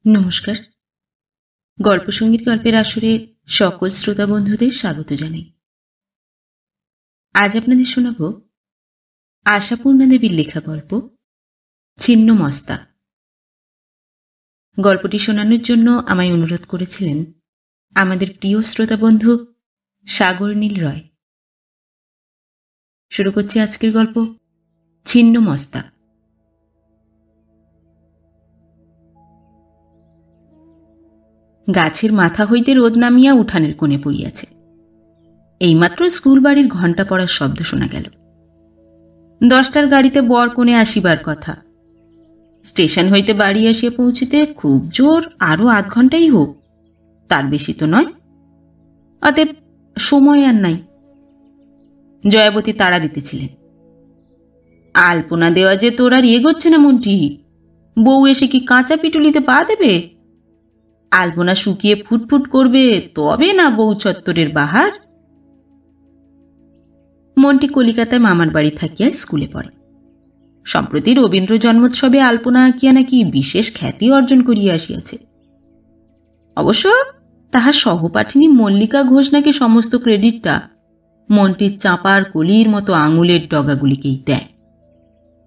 নমস্কার। গল্পসঙ্গীত গল্পের আসরে সকল শ্রোতা বন্ধুদের স্বাগত জানাই। আজ আপনাদের শোনাব আশাপূর্ণা দেবীর লেখা গল্প ছিন্ন মস্তা। গল্পটি শোনানোর জন্য আমায় অনুরোধ করেছিলেন আমাদের প্রিয় শ্রোতা বন্ধু সাগর নীল রয়। শুরু করছি আজকের গল্প ছিন্ন মস্তা। গাছের মাথা হইতে রোদ নামিয়া উঠানের কোণে পড়িয়াছে। এইমাত্র স্কুল বাড়ির ঘণ্টা পড়ার শব্দ শোনা গেল। 10টার গাড়িতে বর কনে আসিবার কথা। স্টেশন হইতে বাড়ি আসিয়া পৌঁছিতে খুব জোর আরও আধ ঘণ্টাই হোক, তার বেশি তো নয়। অতএব সময় আর নাই। জয়াবতী তাড়া দিতেছিলেন। আলপনা দেওয়া যে তোর আর এগোচ্ছে না মন্টি। বউ এসে কি কাঁচা পিটুলিতে পা দেবে? আলপনা শুকিয়ে ফুটফুট করবে তবে না বউ চত্বরের বাহার। মন্টি কলিকাতায় মামার বাড়ি থাকিয়া স্কুলে পড়ে। সম্প্রতি রবীন্দ্র জন্মোৎসবে আলপনা আঁকিয়া নাকি বিশেষ খ্যাতি অর্জন করিয়া আসিয়াছে। অবশ্য তাহার সহপাঠিনী মল্লিকা ঘোষ নাকি সমস্ত ক্রেডিটটা মন্টির চাঁপার কলির মতো আঙুলের ডগাগুলিকেই দেয়।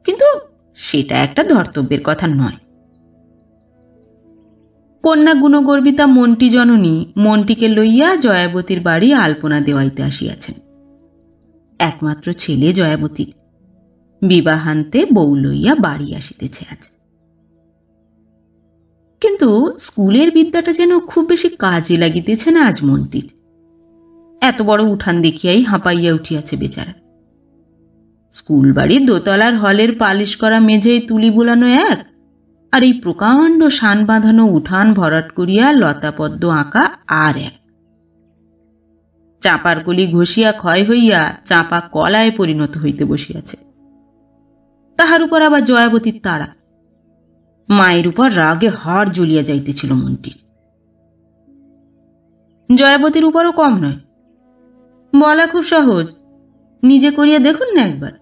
কিন্তু সেটা একটা ধর্তব্যের কথা নয়। কন্যা গুণগর্বিতা মন্টি জননী মন্টিকে লইয়া জয়াবতীর বাড়ি আলপনা দেওয়াইতে আসিয়াছেন। একমাত্র ছেলে জয়াবতীর বিবাহান্তে বউ লইয়া বাড়ি আসিতেছে আজ। কিন্তু স্কুলের বিদ্যাটা যেন খুব বেশি কাজে লাগিতেছে না আজ মন্টির। এত বড় উঠান দেখিয়াই হাঁপাইয়া উঠিয়াছে বেচারা। স্কুল বাড়ির দোতলার হলের পালিশ করা মেঝেয় তুলি বোলানো এক, আর এই প্রকাণ্ড শান বাঁধানো উঠান ভরাট করিয়া লতাপদ্ম আঁকা আর এক। চাঁপার কলি ঘষিয়া ক্ষয় হইয়া চাঁপা কলায় পরিণত হইতে বসিয়াছে। তাহার উপর আবার জয়াবতীর তাড়া। মায়ের উপর রাগে হাড় জ্বলিয়া যাইতেছিল মন্টির। জয়াবতীর উপরও কম নয়। বলা খুব সহজ, নিজে করিয়া দেখুন না একবার।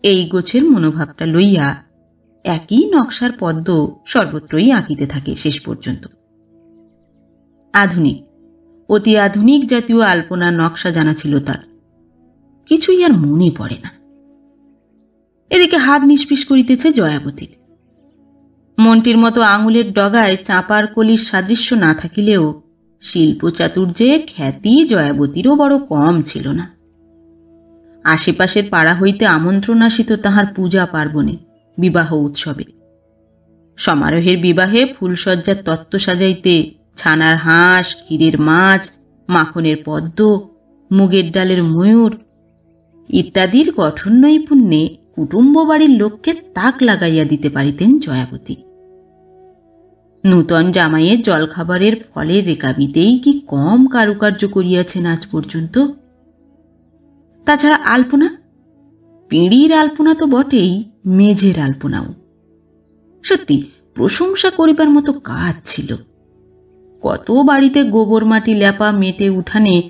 এই গোছের মনোভাবটা লইয়া একই নকশার পদ্ম সর্বত্রই আঁকিতে থাকে শেষ পর্যন্ত। আধুনিক, অতি আধুনিক জাতীয় আলপনার নকশা জানা ছিল তার। কিছুই আর মনে পড়ে না। এদিকে হাত নিষ্পিস করিতেছে জয়াবতীর। মন্টির মতো আঙুলের ডগায় চাঁপার কলির সাদৃশ্য না থাকিলেও শিল্প চাতুর্যে খ্যাতি জয়াবতীরও বড় কম ছিল না। আশেপাশের পাড়া হইতে আমন্ত্রণ আসিত তাহার পূজা পার্বণে, বিবাহ উৎসবে। সমারোহের বিবাহে ফুলসজ্জার তত্ত্ব সাজাইতে ছানার হাঁস, ক্ষীরের মাছ, মাখনের পদ্ম, মুগের ডালের ময়ূর ইত্যাদির গঠন নৈপুণ্যে কুটুম্ব বাড়ির লোককে তাক লাগাইয়া দিতে পারিতেন জয়াবতী। নূতন জামাইয়ের জলখাবারের ফলের রেকাবিতেই কি কম কারুকার্য করিয়াছেন আজ পর্যন্ত। তাছাড়া আলপনা, পিঁড়ির আলপনা তো বটেই, মেঝের আলপনাও সত্যি প্রশংসা করিবার মতো কাজ ছিল। কত বাড়িতে গোবর মাটি লেপা মেটে উঠানে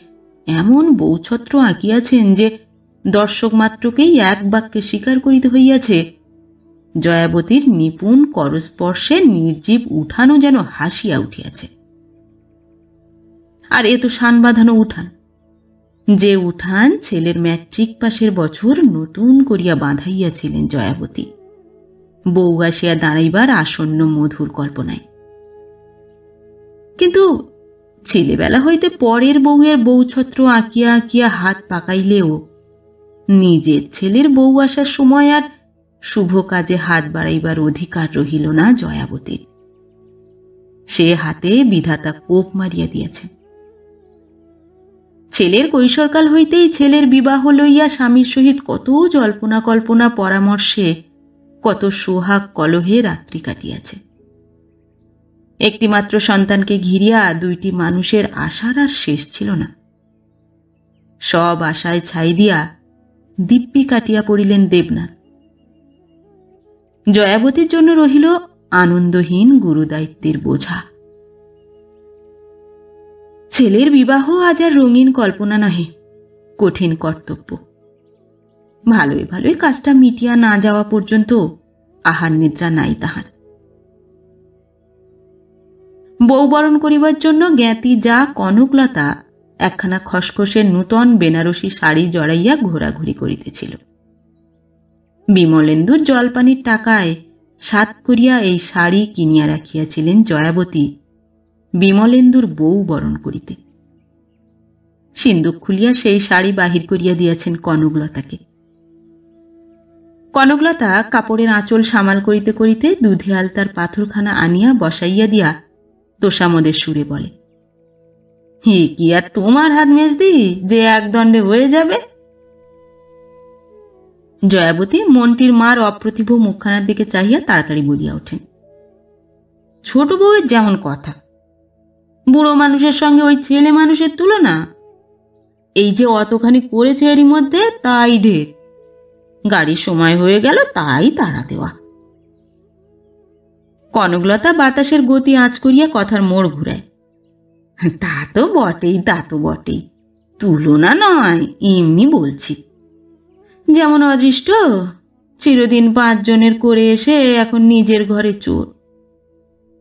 এমন বৌছত্র আঁকিয়াছেন যে দর্শক মাত্রকেই এক বাক্যে স্বীকার করিতে হইয়াছে জয়াবতীর নিপুণ করস্পর্শে নির্জীব উঠানও যেন হাসিয়া উঠিয়াছে। আর এ তো শান বাঁধানো উঠান, যে উঠান ছেলের ম্যাট্রিক পাশের বছর নতুন করিয়া বাঁধাইয়াছিলেন জয়াবতী বউ আসিয়া দাঁড়াইবার আসন্ন মধুর কল্পনায়। কিন্তু ছেলেবেলা হইতে পরের বউয়ের বৌছত্র আঁকিয়া আঁকিয়া হাত পাকাইলেও নিজের ছেলের বউ আসার সময় আর শুভ কাজে হাত বাড়াইবার অধিকার রহিল না জয়াবতীর। সে হাতে বিধাতা কোপ মারিয়া দিয়েছেন। ছেলের কৈশোরকাল হইতেই ছেলের বিবাহ লইয়া স্বামীর সহিত কত জল্পনা কল্পনা পরামর্শে, কত সোহাগ কলহে রাত্রি কাটিয়াছে। একটি মাত্র সন্তানকে ঘিরিয়া দুইটি মানুষের আশার আর শেষ ছিল না। সব আশায় ছাই দিয়া দিব্যি কাটিয়া পড়িলেন দেবনাথ। জয়াবতীর জন্য রহিল আনন্দহীন গুরুদায়িত্বের বোঝা। ছেলের বিবাহ আজ আর রঙিন কল্পনা নহে, কঠিন কর্তব্য। ভালোই ভালোই কাজটা মিটিয়া না যাওয়া পর্যন্ত আহার নিদ্রা নাই তাহার। বউ বরণ করিবার জন্য জ্ঞাতি যা কনকলতা একখানা খসখসের নূতন বেনারসি শাড়ি জড়াইয়া ঘোরাঘুরি করিতেছিল। বিমলেন্দুর জলপানির টাকায় সাত করিয়া এই শাড়ি কিনিয়া রাখিয়াছিলেন জয়াবতী বিমলেন্দুর বউ বরণ করিতে। সিন্দুক খুলিয়া সেই শাড়ি বাহির করিয়া দিয়াছেন কনকলতাকে। কনকলতা কাপড়ের আঁচল সামাল করিতে করিতে দুধে আলতার পাথরখানা আনিয়া বসাইয়া দিয়া তোষামদের সুরে বলে, হে কি আর তোমার হাত মেজদি যে একদণ্ডে হয়ে যাবে? জয়াবতী মন্টির মার অপ্রতিভ মুখখানার দিকে চাহিয়া তাড়াতাড়ি বলিয়া ওঠেন, ছোট বউয়ের যেমন কথা, বুড়ো মানুষের সঙ্গে ওই ছেলে মানুষের তুলনা? এই যে অতখানি করেছে এরই মধ্যে তাই ঢের, গাড়ির সময় হয়ে গেল তাই তাড়া দেওয়া। কনকলতা বাতাসের গতি আঁচ করিয়া কথার মোড় ঘুরায়, তা তো বটেই, তা তো বটেই, তুলনা নয়, এমনি বলছি। যেমন অদৃষ্ট, চিরদিন 5 জনের করে এসে এখন নিজের ঘরে চোর।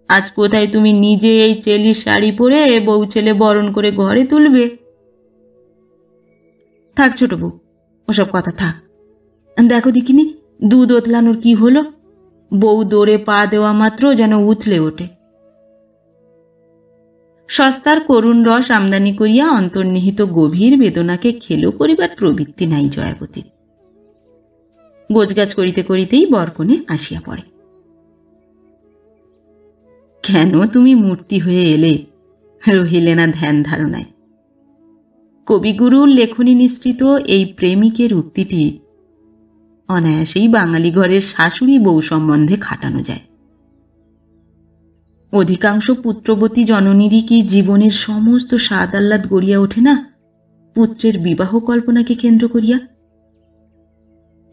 আজ কোথায় তুমি নিজে এই চেলির শাড়ি পরে বউ ছেলে বরণ করে ঘরে তুলবে? থাক ছোট বউ, ওসব কথা থাক। দেখো দেখিনি দুধ ওতলানোর কি হলো, বউ দৌড়ে পা দেওয়া মাত্র যেন উথলে ওঠে। সস্তার করুণ রস আমদানি করিয়া অন্তর্নিহিত গভীর বেদনাকে খেলো করিবার প্রবৃত্তি নাই জয়াবতীর। গোছগাছ করিতে করিতেই বরকনে আসিয়া পড়ে। কেন তুমি মূর্তি হয়ে এলে, রহিলে না ধ্যান ধারণায়। কবিগুরুর লেখনী নিঃসৃত এই প্রেমিকের উক্তিটি অনায়াসেই বাঙালি ঘরের শাশুড়ি বউ সম্বন্ধে খাটানো যায়। অধিকাংশ পুত্রবতী জননীরই কি জীবনের সমস্ত স্বাদ আহ্লাদ গড়িয়া ওঠে না পুত্রের বিবাহ কল্পনাকে কেন্দ্র করিয়া?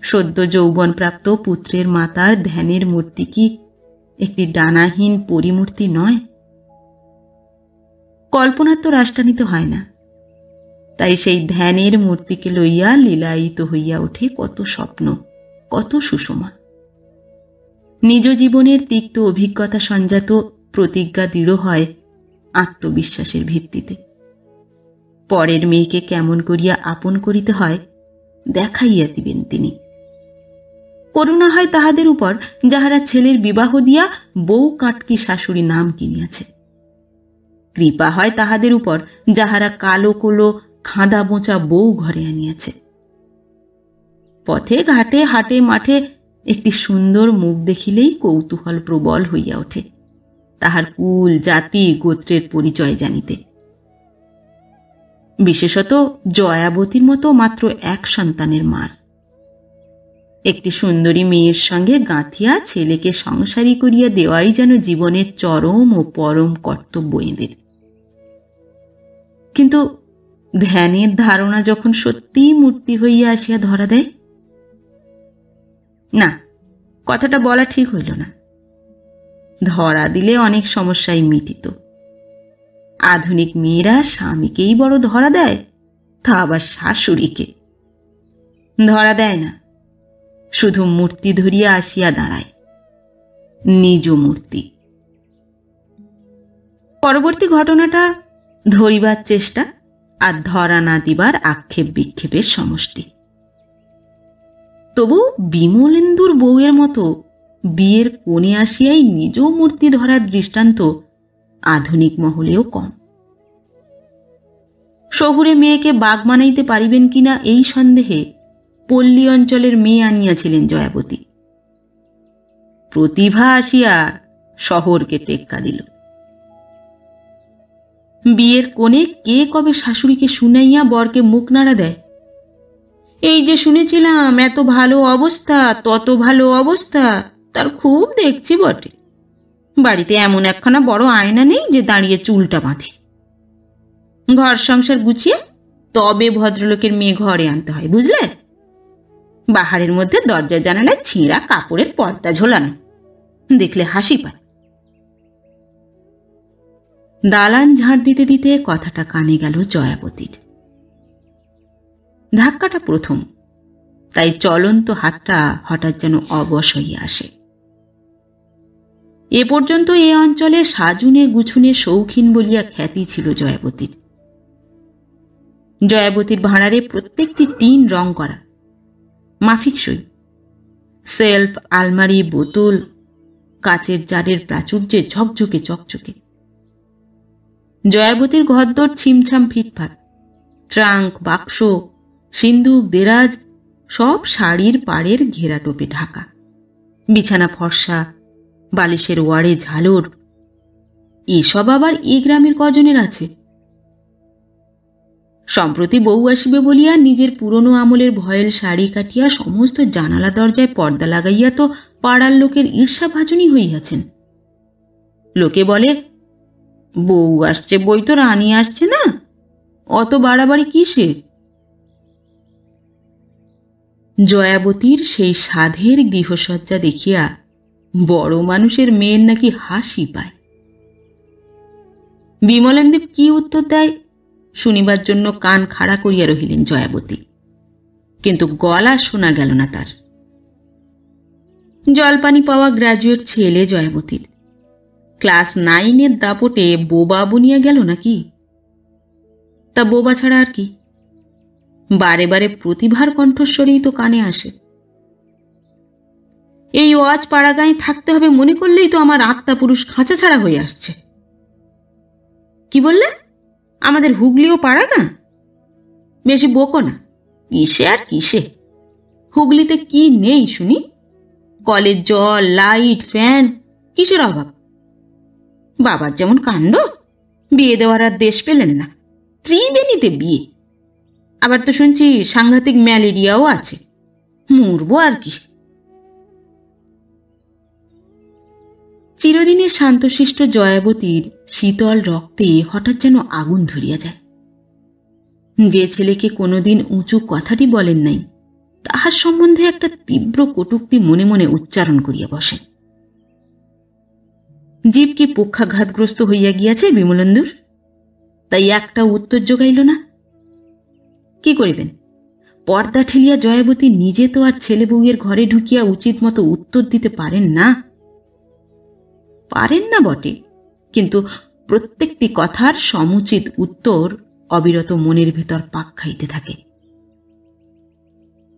সদ্য যৌবনপ্রাপ্ত পুত্রের মাতার ধ্যানের মূর্তি কি একটি ডানাহীন পরিমূর্তি নয়? কল্পনার তো রাষ্ট্রান্বিত হয় না, তাই সেই ধ্যানের মূর্তিকে লইয়া লীলায়িত হইয়া ওঠে কত স্বপ্ন, কত সুষমা। নিজ জীবনের তিক্ত অভিজ্ঞতা সঞ্জাত প্রতিজ্ঞা দৃঢ় হয় আত্মবিশ্বাসের ভিত্তিতে। পরের মেয়েকে কেমন করিয়া আপন করিতে হয় দেখাইয়া দিবেন তিনি। করুণা হয় তাহাদের উপর যাহারা ছেলের বিবাহ দিয়া বউ কাটকি শাশুড়ি নাম কিনিয়াছে। কৃপা হয় তাহাদের উপর যাহারা কালো কোলো খাঁদা বোঁচা বউ ঘরে আনিয়াছে। পথে ঘাটে হাটে মাঠে একটি সুন্দর মুখ দেখিলেই কৌতূহল প্রবল হইয়া ওঠে তাহার কুল জাতি গোত্রের পরিচয় জানিতে। বিশেষত জয়াবতীর মতো মাত্র এক সন্তানের মার। একটি সুন্দরী মেয়ের সঙ্গে গাঁথিয়া ছেলেকে সংসারী করিয়া দেওয়াই যেন জীবনের চরম ও পরম কর্তব্য এদের। কিন্তু ধ্যানের ধারণা যখন সত্যিই মূর্তি হইয়া আসিয়া ধরা দেয়, না, কথাটা বলা ঠিক হইল না। ধরা দিলে অনেক সমস্যাই মিটিত। আধুনিক মেয়েরা স্বামীকেই বড় ধরা দেয়, তা আবার শাশুড়িকে ধরা দেয় না, শুধু মূর্তি ধরিয়া আসিয়া দাঁড়ায়, নিজ মূর্তি। পরবর্তী ঘটনাটা ধরিবার চেষ্টা আর ধরা না দিবার আক্ষেপ বিক্ষেপের সমষ্টি। তবু বিমলেন্দুর বউয়ের মতো বিয়ের কোণে আসিয়াই নিজ মূর্তি ধরার দৃষ্টান্ত আধুনিক মহলেও কম। শহুরে মেয়েকে বাগ মানাইতে পারিবেন কিনা এই সন্দেহে পল্লী অঞ্চলের মেয়ে আনিয়াছিলেন জয়াবতী। প্রতিভা আসিয়া শহরকে টেক্কা দিল। বিয়ের কোণে কে কবে শাশুড়িকে শুনাইয়া বরকে মুখ নাড়া দেয়, এই যে শুনেছিলাম এত ভালো অবস্থা, তত ভালো অবস্থা, তার খুব দেখছি বটে। বাড়িতে এমন একখানা বড় আয়না নেই যে দাঁড়িয়ে চুলটা বাঁধি। ঘর সংসার গুছিয়ে তবে ভদ্রলোকের মেয়ে ঘরে আনতে হয়, বুঝলে? বাহারের মধ্যে দরজা জানালায় ছিঁড়া কাপড়ের পর্দা ঝোলানো, দেখলে হাসি পায়। দালান ঝাড় দিতে দিতে কথাটা কানে গেল জয়াবতীর। ধাক্কাটা প্রথম, তাই চলন্ত হাতটা হঠাৎ যেন অবশ হইয়া আসে। এ পর্যন্ত এ অঞ্চলে সাজুনে গুছুনে শৌখিন বলিয়া খ্যাতি ছিল জয়াবতীর। জয়াবতীর ভাঁড়ারে প্রত্যেকটি টিন রং করা, মাফিকসই। সেলফ, আলমারি, বোতল কাচের জারের প্রাচুর্যে ঝকঝকে চকচকে। জয়াবতীর ঘরদোর ছিমছাম ফিটফাট, ট্রাঙ্ক, বাক্স, সিন্দুক, দেরাজ সব শাড়ির পাড়ের ঘেরাটোপে ঢাকা। বিছানা ফর্সা, বালিশের ওয়াড়ে ঝালর। এসব আবার এ গ্রামের কজনের আছে? সম্প্রতি বউ আসিবে বলিয়া নিজের পুরনো আমলের ভয়েল শাড়ি কাটিয়া সমস্ত জানালা দরজায় পর্দা লাগাইয়া তো পাড়ার লোকের ঈর্ষাভাজনী হইয়াছেন। লোকে বলে, বউ আসছে বই তো রানী আসছে না, অত বাড়াবাড়ি কিসের? জয়াবতীর সেই সাধের গৃহসজ্জা দেখিয়া বড় মানুষের মেয়ের নাকি হাসি পায়। বিমলেন্দু কি উত্তর দেয় শুনিবার জন্য কান খাড়া করিয়া রহিলেন জয়াবতী, কিন্তু গলা শোনা গেল না তার। জলপানি পাওয়া গ্র্যাজুয়েট ছেলে জয়াবতীর, ক্লাস 9-এর দাপটে বোবা বনিয়া গেল নাকি? তা বোবা ছাড়া আর কি? বারে বারে প্রতিভার কণ্ঠস্বরেই তো কানে আসে। এই ওয়াজ পাড়াগাঁয়ে থাকতে হবে মনে করলেই তো আমার আত্মা পুরুষ খাঁচা ছাড়া হয়ে আসছে। কি বললে? আমাদের হুগলিও পাড়াগাঁ? বেশি বকো না। কিসে আর কিসে? হুগলিতে কি নেই শুনি? কলের জল, লাইট, ফ্যান, কিসের অভাব? বাবার যেমন কাণ্ড, বিয়ে দেওয়ার আর দেশ পেলেন না, ত্রিবেণীতে বিয়ে। আবার তো শুনছি সাংঘাতিক ম্যালেরিয়াও আছে। মরবো আর কি। চিরদিনের শান্তশিষ্ট জয়াবতীর শীতল রক্তে হঠাৎ যেন আগুন ধরিয়া যায়। যে ছেলেকে কোনোদিন উঁচু কথাটি বলেন নাই, তাহার সম্বন্ধে একটা তীব্র কটূক্তি মনে মনে উচ্চারণ করিয়া বসেন। জীব কি পক্ষাঘাতগ্রস্ত হইয়া গিয়াছে বিমলেন্দুর? তাই একটা উত্তর জোগাইল না। কি করিবেন? পর্দা ঠেলিয়া জয়াবতী নিজে তো আর ছেলে বউয়ের ঘরে ঢুকিয়া উচিত মতো উত্তর দিতে পারেন না। পারেন না বটে, কিন্তু প্রত্যেকটি কথার সমুচিত উত্তর অবিরত মনের ভিতর পাক খাইতে থাকে।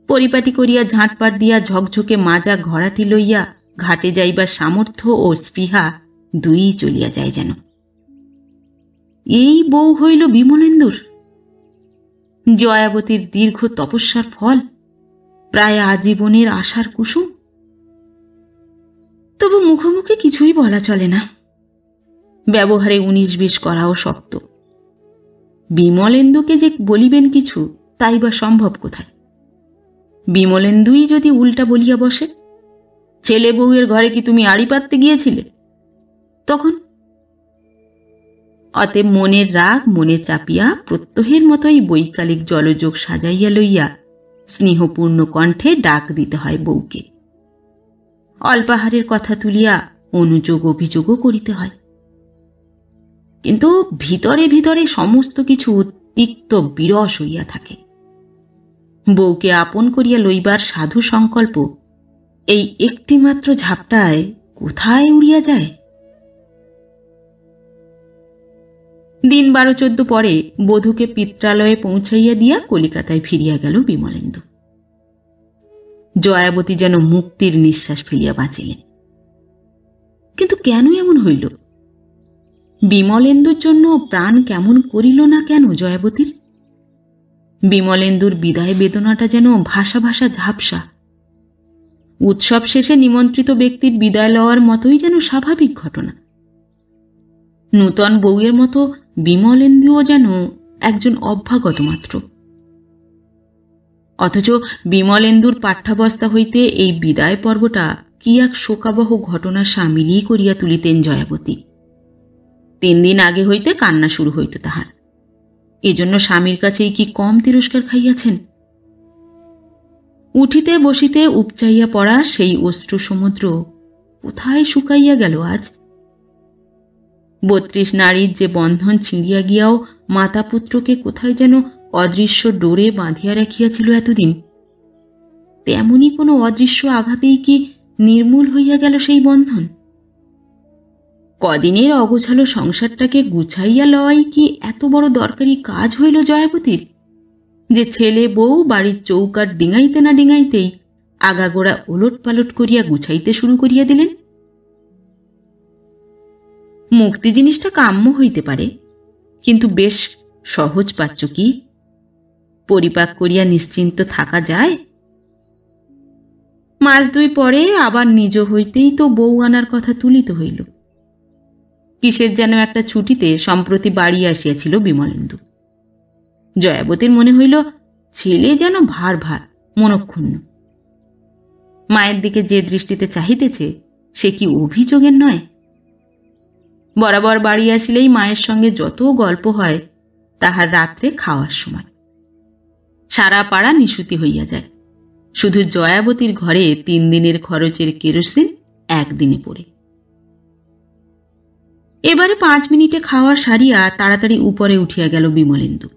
পরিপাটি করিয়া ঝাঁটপাট দিয়া ঝকঝকে মাজা ঘড়াটি লইয়া ঘাটে যাইবার সামর্থ্য ও স্পৃহা দুই চলিয়া যায় যেন। এই বউ হইল বিমলেন্দুর, জয়াবতীর দীর্ঘ তপস্যার ফল, প্রায় আজীবনের আশার কুসুম। তবু মুখোমুখি কিছুই বলা চলে না, ব্যবহারে 19-20 করাও শক্ত। বিমলেন্দুকে যে বলিবেন কিছু, তাই বা সম্ভব কোথায়? বিমলেন্দুই যদি উল্টা বলিয়া বসে, ছেলে বউয়ের ঘরে কি তুমি আড়ি পাততে গিয়েছিলে? তখন অতএব মনের রাগ মনে চাপিয়া প্রত্যহের মতোই বৈকালিক জলযোগ সাজাইয়া লইয়া স্নেহপূর্ণ কণ্ঠে ডাক দিতে হয় বউকে। অল্পাহারের কথা তুলিয়া অনুযোগ অভিযোগও করিতে হয়। কিন্তু ভিতরে ভিতরে সমস্ত কিছু তিক্ত বিরস হইয়া থাকে। বউকে আপন করিয়া লইবার সাধু সংকল্প এই একটিমাত্র ঝাপটায় কোথায় উড়িয়া যায়? দিন 12-14 পরে বধূকে পিত্রালয়ে পৌঁছাইয়া দিয়া কলিকাতায় ফিরিয়া গেল বিমলেন্দু। জয়াবতী যেন মুক্তির নিঃশ্বাস ফেলিয়া বাঁচিলেন। কিন্তু কেন এমন হইল? বিমলেন্দুর জন্য প্রাণ কেমন করিল না কেন জয়াবতীর? বিমলেন্দুর বিদায় বেদনাটা যেন ভাষা ভাষা ঝাপসা। উৎসব শেষে নিমন্ত্রিত ব্যক্তির বিদায় লওয়ার মতোই যেন স্বাভাবিক ঘটনা। নূতন বউয়ের মতো বিমলেন্দুও যেন একজন অভ্যাগত মাত্র। অথচ বিমলেন্দুর পাঠ্যাবস্থা হইতে এই বিদায় পর্বটা কি এক শোকাবহ ঘটনার সামিলই করিয়া তুলিতেন জয়াবতী। 3 দিন আগে হইতে কান্না শুরু হইত তাহার। এজন্য স্বামীর কাছেই কি কম তিরস্কার খাইয়াছেন? উঠিতে বসিতে উপচাইয়া পড়া সেই অশ্রু সমুদ্র কোথায় শুকাইয়া গেল আজ? 32 নারীর যে বন্ধন ছিঁড়িয়া গিয়াও মাতা পুত্রকে কোথায় যেন অদৃশ্য ডোরে বাঁধিয়া রাখিয়াছিল এতদিন, তেমনি কোনো অদৃশ্য আঘাতেই কি নির্মূল হইয়া গেল সেই বন্ধন? কদিনের অগোছালো সংসারটাকে গুছাইয়া লওয়াই কি এত বড় দরকারি কাজ হইল জয়াবতীর, যে ছেলে বউ বাড়ির চৌকাট ডিঙাইতে না ডিঙাইতেই আগাগোড়া ওলট পালট করিয়া গুছাইতে শুরু করিয়া দিলেন? মুক্তি জিনিসটা কাম্য হইতে পারে, কিন্তু বেশ সহজ পাচ্য কি? পরিপাক করিয়া নিশ্চিন্ত থাকা যায়? মাস দুই পরে আবার নিজ হইতেই তো বউ আনার কথা তুলিত হইল। কিসের যেন একটা ছুটিতে সম্প্রতি বাড়ি আসিয়াছিল বিমলেন্দু। জয়াবতীর মনে হইল ছেলে যেন ভার ভার, মনক্ষুণ্ণ। মায়ের দিকে যে দৃষ্টিতে চাহিতেছে সে কি অভিযোগের নয়? বরাবর বাড়ি আসিলেই মায়ের সঙ্গে যত গল্প হয় তাহার রাত্রে খাওয়ার সময়। সারা পাড়া নিশুতি হইয়া যায়, শুধু জয়াবতীর ঘরে 3 দিনের খরচের কেরোসিন একদিনে পড়ে। এবারে 5 মিনিটে খাওয়ার সারিয়া তাড়াতাড়ি উপরে উঠিয়া গেল বিমলেন্দু।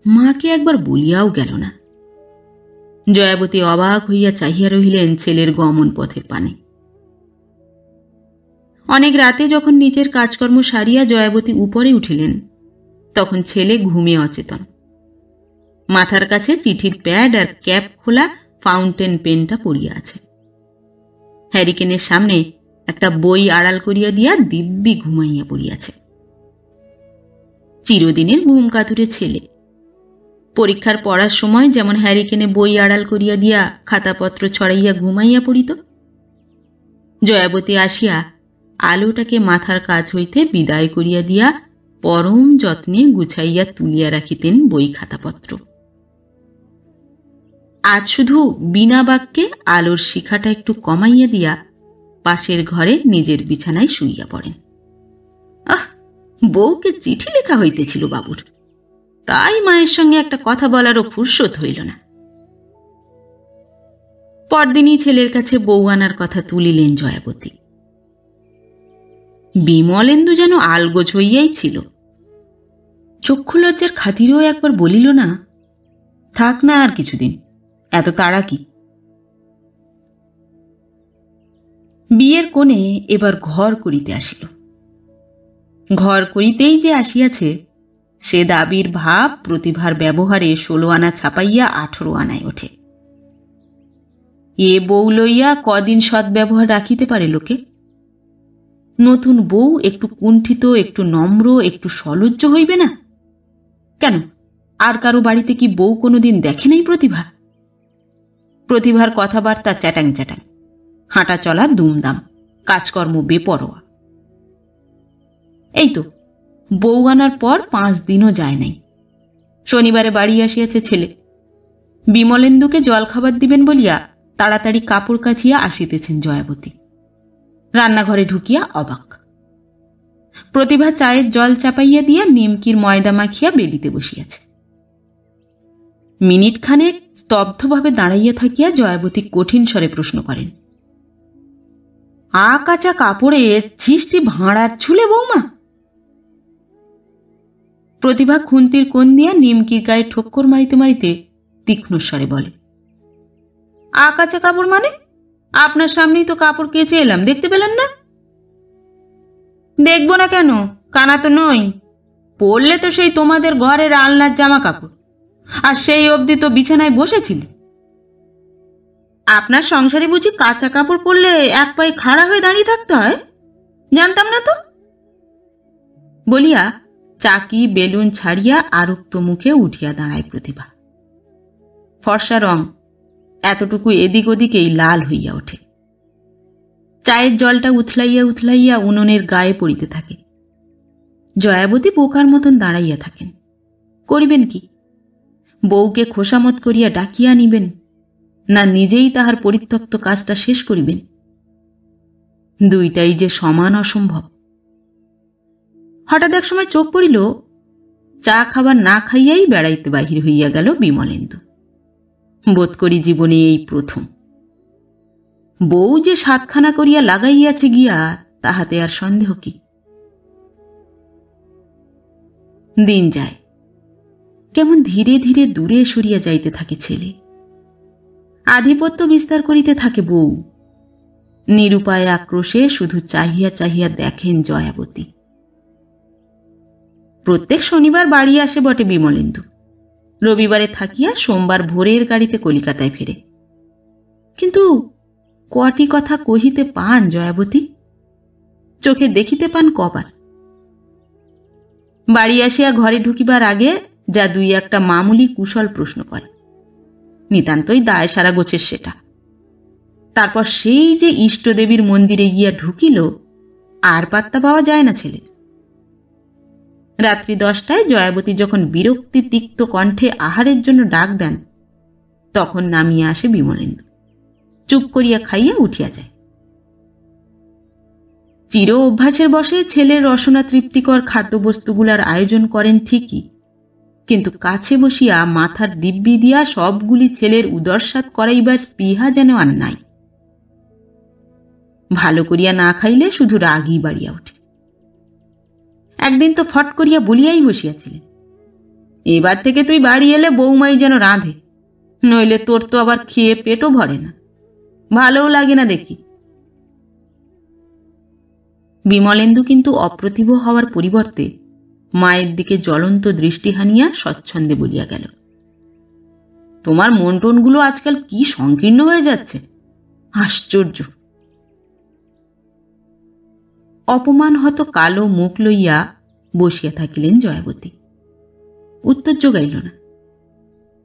মাকে একবার বলিয়াও গেল না। জয়াবতী অবাক হইয়া চাহিয়া রহিলেন ছেলের গমন পথের পানে। অনেক রাতে যখন নিজের কাজকর্ম সারিয়া জয়াবতী উপরে উঠিলেন, তখন ছেলে ঘুমে অচেতন। মাথার কাছে চিঠির প্যাড আর ক্যাপ খোলা ফাউন্টেন পেনটা পড়িয়া আছে। হ্যারিকেনের সামনে একটা বই আড়াল করিয়া দিয়া দিব্যি ঘুমাইয়া পড়িয়াছে। চিরদিনের ঘুম কাতুরে ছেলে। পরীক্ষার পড়ার সময় যেমন হ্যারিকেনে বই আড়াল করিয়া দিয়া খাতাপত্র ছড়াইয়া ঘুমাইয়া পড়িত, জয়াবতী আসিয়া আলোটাকে মাথার কাজ হইতে বিদায় করিয়া দিয়া পরম যত্নে গুছাইয়া তুলিয়া রাখিতেন বই খাতাপত্র। আজ শুধু বিনা বাক্যে আলোর শিখাটা একটু কমাইয়া দিয়া পাশের ঘরে নিজের বিছানায় শুইয়া পড়েন। বউকে চিঠি লেখা হইতেছিল বাবুর, তাই মায়ের সঙ্গে একটা কথা বলারও ফুরসত হইল না। পরদিনই ছেলের কাছে বউ আনার কথা তুলিলেন জয়াবতী। বিমলেন্দু যেন আলগোজ হইয়াই ছিল। চক্ষুলজ্জার খাতিরেও একবার বলিল না, থাক না আর কিছুদিন, এত তাড়া কি? বিয়ের কোণে এবার ঘর করিতে আসিল। ঘর করিতেই যে আসিয়াছে সে দাবির ভাব প্রতিভার ব্যবহারে 16 আনা ছাপাইয়া 18 আনায় ওঠে। এ বউ লইয়া কদিন সদ্ব্যবহার রাখিতে পারে লোকে? নতুন বউ একটু কুণ্ঠিত, একটু নম্র, একটু সলজ্জ হইবে না কেন? আর কারো বাড়িতে কি বউ কোনোদিন দেখে নাই প্রতিভা? প্রতিভার কথাবার্তা চ্যাটাং চ্যাটাং, হাঁটা চলা দুমদাম, কাজকর্ম বেপরোয়া। এই তো বউ আনার পর 5 দিনও যায় নাই, শনিবারে বাড়ি আসিয়াছে ছেলে। বিমলেন্দুকে জলখাবার দিবেন বলিয়া তাড়াতাড়ি কাপড় কাচিয়া আসিতেছেন জয়াবতী। রান্নাঘরে ঢুকিয়া অবাক। প্রতিভা চায়ের জল চাপাইয়া দিয়া নিমকির ময়দা মাখিয়া বেদিতে বসিয়াছে। মিনিট খানেক স্তব্ধভাবে দাঁড়াইয়া থাকিয়া জয়াবতী কঠিন স্বরে প্রশ্ন করেন, কাঁচা কাপড়ে ছিষ্টি ভাঁড়ার ছুলে বৌমা? প্রতিভা খুন্তির কোণ দিয়া নিমকির গায়ে ঠোক্কর মারিতে মারিতে তীক্ষ্ণ স্বরে বলে, কাঁচা কাপড় মানে? আপনার সামনেই তো কাপড় কেচে এলাম, দেখতে পেলেন না? দেখব না কেন, কানা তো নই। পরলে তো সেই তোমাদের ঘরের আলনার জামা কাপড়, আর সেই অবধি তো বিছানায় বসেছিলে। আপনার সংসারে বুঝি কাঁচা কাপড় পরলে এক পায়ে খাড়া হয়ে দাঁড়িয়ে থাকতে হয়? জানতাম না তো। বলিয়া চাকি বেলুন ছাড়িয়া আরক্ত মুখে উঠিয়া দাঁড়ায় প্রতিভা। ফর্সা রং এতটুকু এদিক ওদিকেই লাল হইয়া ওঠে। চায়ের জলটা উথলাইয়া উথলাইয়া উনুনের গায়ে পড়িতে থাকে। জয়াবতী বোকার মতন দাঁড়াইয়া থাকেন। করিবেন কি? বউকে খোসামত করিয়া ডাকিয়া নিবেন, না নিজেই তাহার পরিত্যক্ত কাজটা শেষ করিবেন? দুইটাই যে সমান অসম্ভব। হঠাৎ এক সময় চোখ পড়িল, চা খাবার না খাইয়াই বেড়াইতে বাহির হইয়া গেল বিমলেন্দু। বোধ করি জীবনে এই প্রথম। বউ যে 7খানা করিয়া লাগাইয়াছে গিয়া, তাহাতে আর সন্দেহ কি? দিন যায়, কেমন ধীরে ধীরে দূরে সরিয়া যাইতে থাকে ছেলে। আধিপত্য বিস্তার করিতে থাকে বউ। নিরুপায় আক্রোশে শুধু চাহিয়া চাহিয়া দেখেন জয়াবতী। প্রত্যেক শনিবার বাড়ি আসে বটে বিমলেন্দু, রবিবারে থাকিয়া সোমবার ভোরের গাড়িতে কলিকাতায় ফেরে। কিন্তু কটি কথা কহিতে পান জয়াবতী? চোখে দেখিতে পান কবার? বাড়ি আসিয়া ঘরে ঢুকিবার আগে যা দুই একটা মামুলি কুশল প্রশ্ন করে, নিতান্তই দায় সারা গোছের সেটা। তারপর সেই যে ইষ্টদেবীর মন্দিরে গিয়া ঢুকিল, আর পাত্তা পাওয়া যায় না ছেলের। রাত্রি 10টায় জয়াবতী যখন বিরক্তি তিক্ত কণ্ঠে আহারের জন্য ডাক দেন, তখন নামিয়া আসে বিমলেন্দু, চুপ করিয়া খাইয়া উঠিয়া যায়। চির অভ্যাসের বশে ছেলের রসনা তৃপ্তিকর খাদ্যবস্তুগুলার আয়োজন করেন ঠিকই, কিন্তু কাছে বসিয়া মাথার দিব্যি দিয়া সবগুলি ছেলের উদরসাৎ করাইবার স্পৃহা যেন আর নাই। ভালো করিয়া না খাইলে শুধু রাগই বাড়িয়া ওঠে। একদিন তো ফট করিয়া বলিয়াই বসিয়াছিলেন, এবার থেকে তুই বাড়ি এলে বৌমাই যেন রাঁধে, নইলে তোর তো আবার খেয়ে পেটও ভরে না, ভালোও লাগে না দেখি। বিমলেন্দু কিন্তু অপ্রতিভ হওয়ার পরিবর্তে মায়ের দিকে জ্বলন্ত দৃষ্টি হানিয়া স্বচ্ছন্দে বলিয়া গেল, তোমার মন টনগুলো আজকাল কি সংকীর্ণ হয়ে যাচ্ছে, আশ্চর্য। অপমান হত কালো মুখ লইয়া বসিয়া থাকিলেন জয়াবতী। উত্তর জোগাইল না।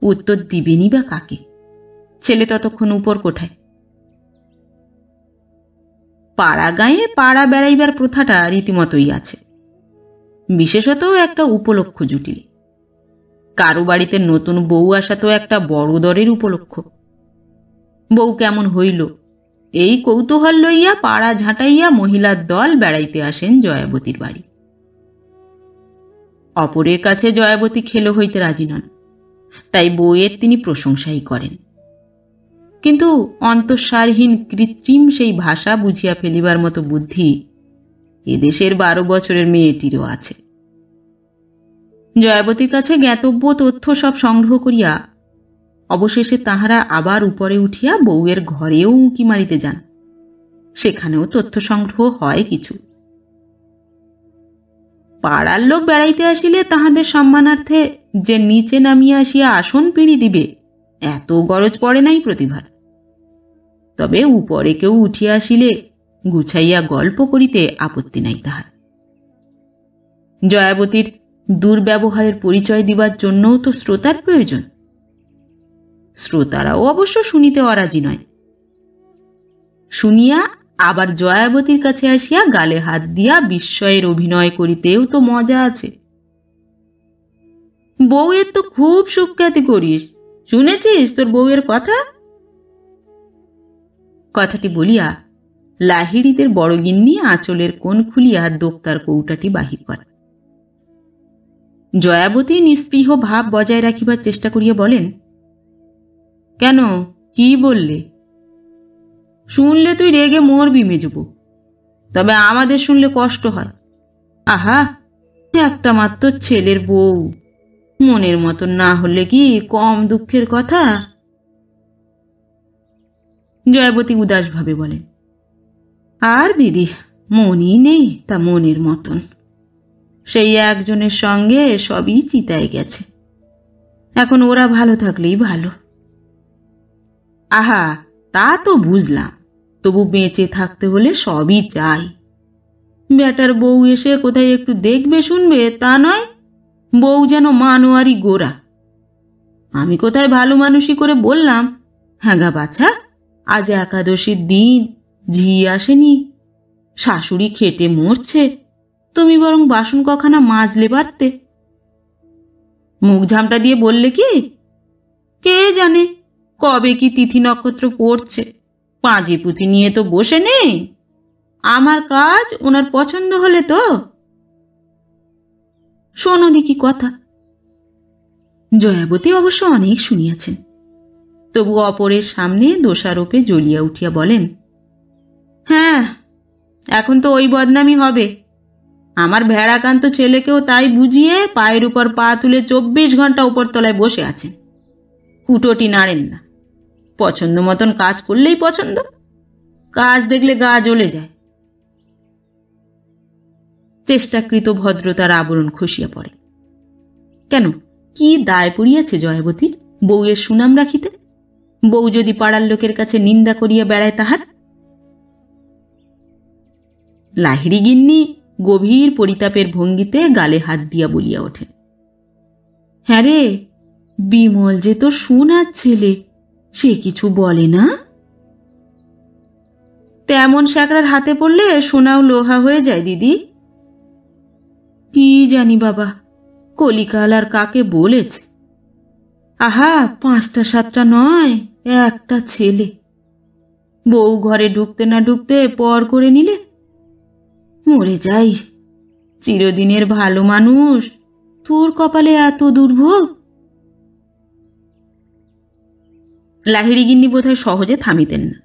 উত্তর দিবেনি বা কাকে? ছেলে ততক্ষণ উপর কোঠায়। পাড়া গাঁয়ে পাড়া বেড়াইবার প্রথাটা রীতিমতোই আছে, বিশেষত একটা উপলক্ষ জুটিলে। কারো বাড়িতে নতুন বউ আসা তো একটা বড় দরের উপলক্ষ। বউ কেমন হইল এই কৌতূহল লইয়া পাড়া ঝাঁটাইয়া মহিলার দল বেড়াইতে আসেন জয়াবতীর বাড়ি। অপরের কাছে জয়াবতী খেলো হইতে রাজি নন, তাই বউয়ের তিনি প্রশংসাই করেন। কিন্তু অন্তঃসারহীন কৃত্রিম সেই ভাষা বুঝিয়া ফেলিবার মতো বুদ্ধি এদেশের 12 বছরের মেয়েটিরও আছে। জয়াবতীর কাছে জ্ঞাতব্য তথ্য সব সংগ্রহ করিয়া অবশেষে তাহারা আবার উপরে উঠিয়া বউয়ের ঘরেও উঁকি মারিতে যান। সেখানেও তথ্য সংগ্রহ হয় কিছু। পাড়ার লোক বেড়াইতে আসিলে তাহাদের সম্মানার্থে যে নিচে নামিয়া আসিয়া আসন পিঁড়ি দিবে এত গরজ পড়ে নাই প্রতিভার। তবে উপরে কেউ উঠিয়া আসিলে গুছাইয়া গল্প করিতে আপত্তি নাই তাহার। জয়াবতীর দুর্ব্যবহারের পরিচয় দিবার জন্যও তো শ্রোতার প্রয়োজন। শ্রোতারাও অবশ্য শুনিতে অরাজি নয়। শুনিয়া আবার জয়াবতীর কাছে আসিয়া গালে হাত দিয়া বিস্ময়ের অভিনয় করিতেও তো মজা আছে। বউয়ের তো খুব সুখ্যাতি করিস, শুনেছিস তোর বউয়ের কথা? কথাটি বলিয়া লাহিড়িদের বড়গিন্নি আঁচলের কোণ খুলিয়া দোক্তার কৌটাটি বাহির করে। জয়াবতী নিস্পৃহ ভাব বজায় রাখিবার চেষ্টা করিয়া বলেন, কেন, কি বললে? শুনলে তুই রেগে মরবি মেজবু, তবে আমাদের শুনলে কষ্ট হয়। আহা, একটা মাত্র ছেলের বউ, মনের মতন না হলে কি কম দুঃখের কথা? জয়াবতী উদাসভাবে বলেন, আর দিদি, মনই নেই তা মনের মতন। সেই একজনের সঙ্গে সবই চিতায় গেছে, এখন ওরা ভালো থাকলেই ভালো। আহা, তা তো বুঝলাম, তবু বেঁচে থাকতে হলে সবই চাই। বেটার বউ এসে কোথায় একটু দেখবে শুনবে তা নয়, বউ যেন মানোয়ারি গোরা। আমি কোথায় ভালো মানুষই করে বললাম, হ্যাঁ গা বাছা, আজ একাদশীর দিন, ঝি আসেনি, শাশুড়ি খেটে মরছে, তুমি বরং বাসন কখানা মাজলে পারতে। মুখ ঝামটা দিয়ে বললে কি, কে জানে কবে কি তিথি নক্ষত্র পড়ছে, পাঁজি পুঁথি নিয়ে তো বসে নেই, আমার কাজ ওনার পছন্দ হলে তো। শোনো দেখি কথা। জয়াবতী অবশ্য অনেক শুনিয়াছেন, তবু অপরের সামনে দোষারোপে জ্বলিয়া উঠিয়া বলেন, হ্যাঁ, এখন তো ওই বদনামি হবে। আমার ভেড়াকান্ত ছেলেকেও তাই বুঝিয়ে পায়ের উপর পা তুলে 24 ঘন্টা উপরতলায় বসে আছেন, কুটোটি নাড়েন না। পছন্দ মতন কাজ করলেই পছন্দ, কাজ দেখলে গা জ্বলে যায়। চেষ্টাকৃত ভদ্রতার আবরণ খসিয়া পড়ে। কেন, কি দায় পড়িয়াছে জয়াবতীর বউয়ের সুনাম রাখিতে? বউ যদি পাড়ার লোকের কাছে নিন্দা করিয়া বেড়ায় তাহার? লাহিড়ী গিন্নি গভীর পরিতাপের ভঙ্গিতে গালে হাত দিয়া বলিয়া ওঠেন, হ্যাঁ রে, বিমল যে তোর সোনার ছেলে, সে কিছু বলে না? তেমন শ্যাকরার হাতে পড়লে সোনাও লোহা হয়ে যায় দিদি। কি জানি বাবা, কলিকাল আর কাকে বলেছে। আহা, 5টা 7টা নয়, একটা ছেলে। বউ ঘরে ঢুকতে না ঢুকতে পর করে নিলে। মরে যাই, চিরদিনের ভালো মানুষ, তোর কপালে এত দুর্ভোগ। লাহিড়ী গিন্নি বোধহয় সহজে থামিতেন না।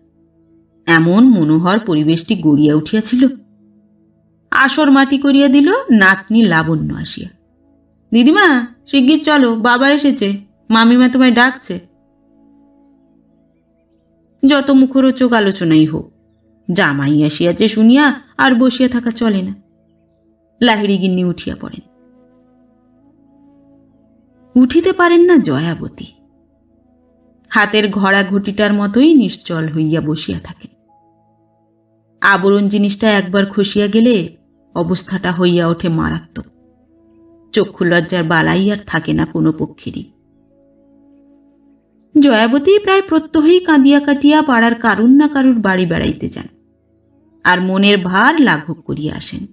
এমন মনোহর পরিবেশটি গড়িয়া উঠিয়াছিল। আসর মাটি করিয়া দিল নাতনি লাবণ্য আসিয়া, দিদিমা শিগগির চলো, বাবা এসেছে, মামিমা তোমায় ডাকছে। যত মুখরোচক আলোচনাই হোক, জামাই আসিয়াছে শুনিয়া আর বসিয়া থাকা চলে না। লাহিড়ী গিন্নি উঠিয়া পড়েন। উঠিতে পারেন না জয়াবতী। হাতের ঘড়া ঘটিটার মতোই নিশ্চল হইয়া বসিয়া থাকেন। আবরণ জিনিসটা একবার খসিয়া গেলে অবস্থাটা হইয়া ওঠে মারাত্মক। চক্ষু লজ্জার বালাই আর থাকে না কোনো পক্ষেরই। জয়াবতী প্রায় প্রত্যহই কাঁদিয়া কাটিয়া পাড়ার কারুর না কারুর বাড়ি বেড়াইতে যান, আর মনের ভার লাঘব করিয়া আসেন।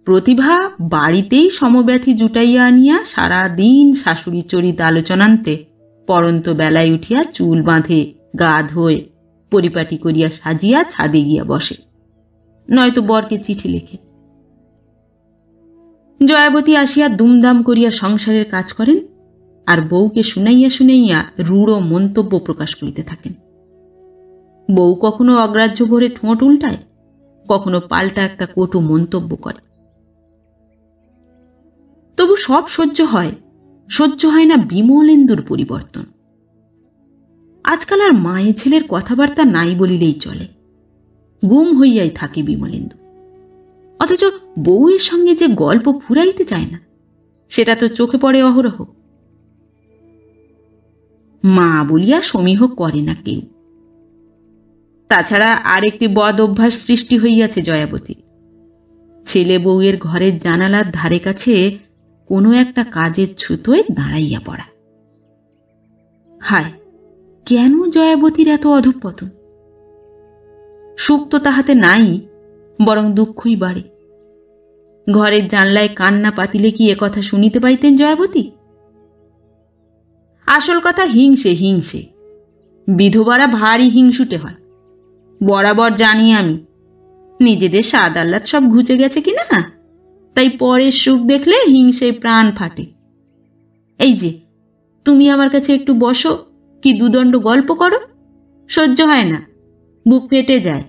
প্রতিভা বাড়িতেই সমব্যথী জুটাইয়া আনিয়া সারা দিন শাশুড়ি চরিত আলোচনান্তে পরন্ত বেলায় উঠিয়া চুল বাঁধে, গা ধোয়, পরিপাটি করিয়া সাজিয়া ছাদে গিয়া বসে, নয়তো বরকে চিঠি লেখে। জয়াবতী আসিয়া দুমদাম করিয়া সংসারের কাজ করেন, আর বউকে শুনাইয়া শুনাইয়া রূঢ় মন্তব্য প্রকাশ করিতে থাকেন। বউ কখনো অগ্রাহ্য ভরে ঠোঁট উল্টায়, কখনো পাল্টা একটা কটু মন্তব্য করে। তবু সব সহ্য হয়, সহ্য হয় না বিমলেন্দুর পরিবর্তন। আজকাল আর মায়ে ছেলের কথাবার্তা নাই বলিলেই চলে, গুম হইয়াই থাকে বিমলেন্দু। অথচ বউয়ের সঙ্গে যে গল্প ফুরাইতে চায় না, সেটা তো চোখে পড়ে অহরহ। মা বলিয়া সমীহ করে না কেউ। তাছাড়া আরেকটি বদ অভ্যাস সৃষ্টি হইয়াছে জয়াবতী। ছেলে বউয়ের ঘরের জানালার ধারে কাছে কোনো একটা কাজের ছুতোয় দাঁড়াইয়া পড়া। হায়, কেন জয়াবতীর এত অধঃপতন? সুখ তো তাহাতে নাই, বরং দুঃখই বাড়ে। ঘরের জানলায় কান্না পাতিলে কি একথা শুনিতে পাইতেন জয়াবতী? আসল কথা হিংসে, হিংসে। বিধবারা ভারী হিংসুটে হয়, বরাবর জানি আমি। নিজেদের স্বাদ আহ্লাদ সব ঘুচে গেছে কিনা, তাই পরের সুখ দেখলে হিংসে প্রাণ ফাটে। এই যে তুমি আমার কাছে একটু বসো, কি দুদণ্ড গল্প করো, সহ্য হয় না, বুক ফেটে যায়।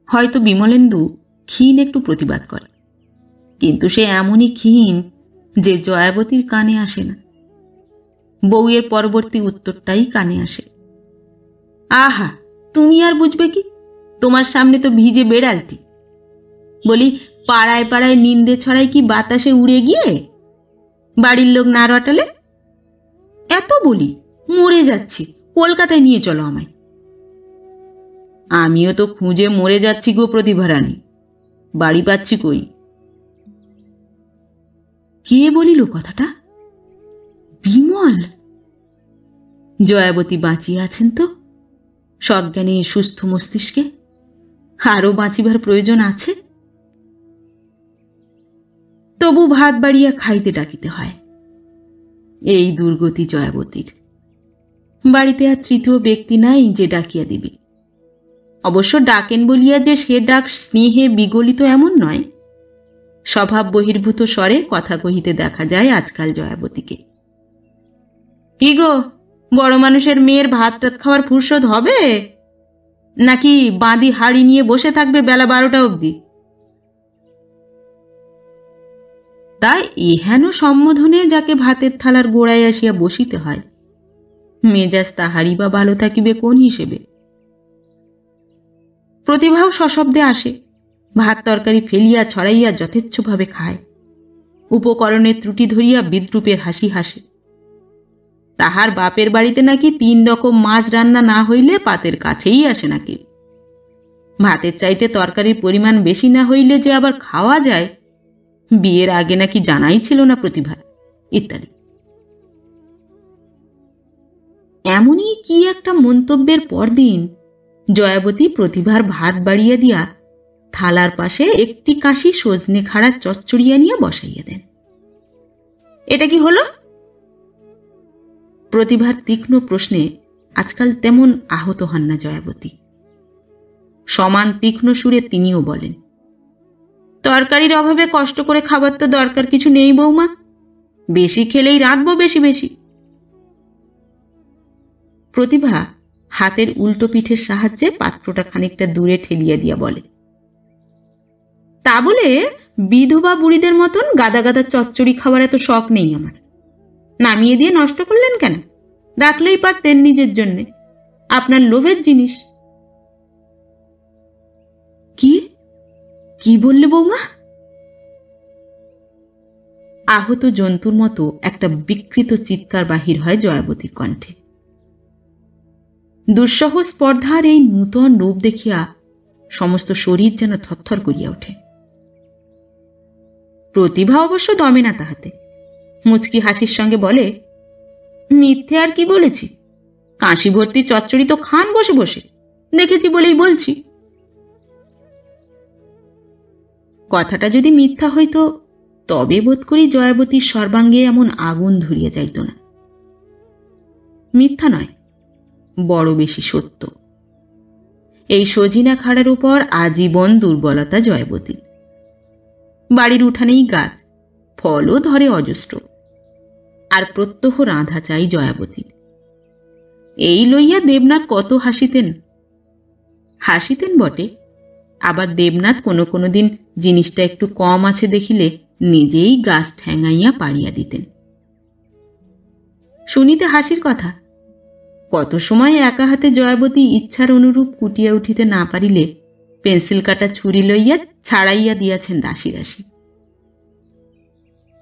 হয়তো বিমলেন্দু ক্ষীণ একটু প্রতিবাদ করে, কিন্তু সে এমনই ক্ষীণ যে জয়াবতীর কানে আসে না। বউয়ের পরবর্তী উত্তরটাই কানে আসে, আহা, তুমি আর বুঝবে কি, তোমার সামনে তো ভিজে বেড়ালটি। বলি, পাড়ায় পাড়ায় নিন্দে ছড়াই কি বাতাসে উড়ে গিয়ে বাড়ির লোক না রটালে? এত বলি, মরে যাচ্ছি, কলকাতায় নিয়ে চলো আমায়। আমিও তো খুঁজে মরে যাচ্ছি গো প্রতিভারানী, বাড়ি পাচ্ছি কই। কে বলিল কথাটা? বিমল। জয়াবতী বাঁচিয়ে আছেন তো, সজ্ঞানে সুস্থ মস্তিষ্কে? আরও বাঁচিবার প্রয়োজন আছে? তবু ভাত বাড়িয়া খাইতে ডাকিতে হয়। এই দুর্গতি জয়াবতীর। বাড়িতে আর তৃতীয় ব্যক্তি নাই যে ডাকিয়া দিবি। অবশ্য ডাকেন বলিয়া যে সে ডাক স্নেহে বিগলিত এমন নয়। স্বভাব বহির্ভূত স্বরে কথা কহিতে দেখা যায় আজকাল জয়াবতীকে। কি গো, বড় মানুষের মেয়ের ভাত টাত খাওয়ার ফুরসত হবে, নাকি বাঁধি হাড়ি নিয়ে বসে থাকবে বেলা 12টা অবধি? তাই এহেন সম্বোধনে যাকে ভাতের থালার গোড়ায় আসিয়া বসিতে হয়, মেজাজ তাহারই বা ভালো থাকিবে কোন হিসেবে? প্রতিভাও সশব্দে আসে, ভাত তরকারি ফেলিয়া ছড়াইয়া যথেচ্ছভাবে খায়, উপকরণের ত্রুটি ধরিয়া বিদ্রূপের হাসি হাসে। তাহার বাপের বাড়িতে নাকি 3 রকম মাছ রান্না না হইলে পাতের কাছেই আসে নাকি। ভাতের চাইতে তরকারির পরিমাণ বেশি না হইলে যে আবার খাওয়া যায়, বিয়ের আগে নাকি জানাই ছিল না প্রতিভা, ইত্যাদি। এমনই কি একটা মন্তব্যের পরদিন জয়াবতী প্রতিভার ভাত বাড়িয়া দিয়া থালার পাশে একটি কাশি সজনে খাড়া চচ্চড়িয়া নিয়ে বসাইয়া দেন। এটা কি হলো? প্রতিভার তীক্ষ্ণ প্রশ্নে আজকাল তেমন আহত হন না জয়াবতী। সমান তীক্ষ্ণ সুরে তিনিও বলেন, তরকারির অভাবে কষ্ট করে খাবার তো দরকার কিছু নেই বৌমা, বেশি খেলেই রাঁধবো বেশি বেশি। প্রতিভা হাতের উল্টো পিঠের সাহায্যে পাত্রটা খানিকটা দূরে ঠেলিয়া দিয়া বলে, তা বলে বিধবা বুড়িদের মতন গাদা গাদা চচ্চড়ি খাবার এত শখ নেই আমার। নামিয়ে দিয়ে নষ্ট করলেন কেন? রাখলেই পারতেন নিজের জন্যে, আপনার লোভের জিনিস। কি কি বললে বৌমা? আহত জন্তুর মতো একটা বিকৃত চিৎকার বাহির হয় জয়াবতীর কণ্ঠে। দুঃসহ স্পর্ধার এই নূতন রূপ দেখিয়া সমস্ত শরীর যেন থরথর করিয়া ওঠে। প্রতিভা অবশ্য দমে না তাহাতে, মুচকি হাসির সঙ্গে বলে, মিথ্যে আর কি বলেছি? কাশি ভর্তি চচ্চড়ি তো খান বসে বসে, দেখেছি বলেই বলছি। কথাটা যদি মিথ্যা হইত তবে বোধ করি জয়াবতীর সর্বাঙ্গে এমন আগুন ধরিয়া যাইত না। মিথ্যা নয়, বড় বেশি সত্য। এই সজিনা খাড়ার উপর আজীবন দুর্বলতা জয়াবতীর। বাড়ির উঠানেই গাছ, ফলও ধরে অজস্র, আর প্রত্যহ রাঁধা চাই জয়াবতীর। এই লইয়া দেবনাথ কত হাসিতেন। হাসিতেন বটে, আবার দেবনাথ কোনো কোনো দিন জিনিসটা একটু কম আছে দেখিলে নিজেই গাছ ঠ্যাঙাইয়া পাড়িয়া দিতেন। শুনিতে হাসির কথা, কত সময় একা হাতে জয়াবতী ইচ্ছার অনুরূপ কুটিয়া উঠিতে না পারিলে পেন্সিল কাটা ছুরি লইয়া ছাড়াইয়া দিয়াছেন রাশি রাশি।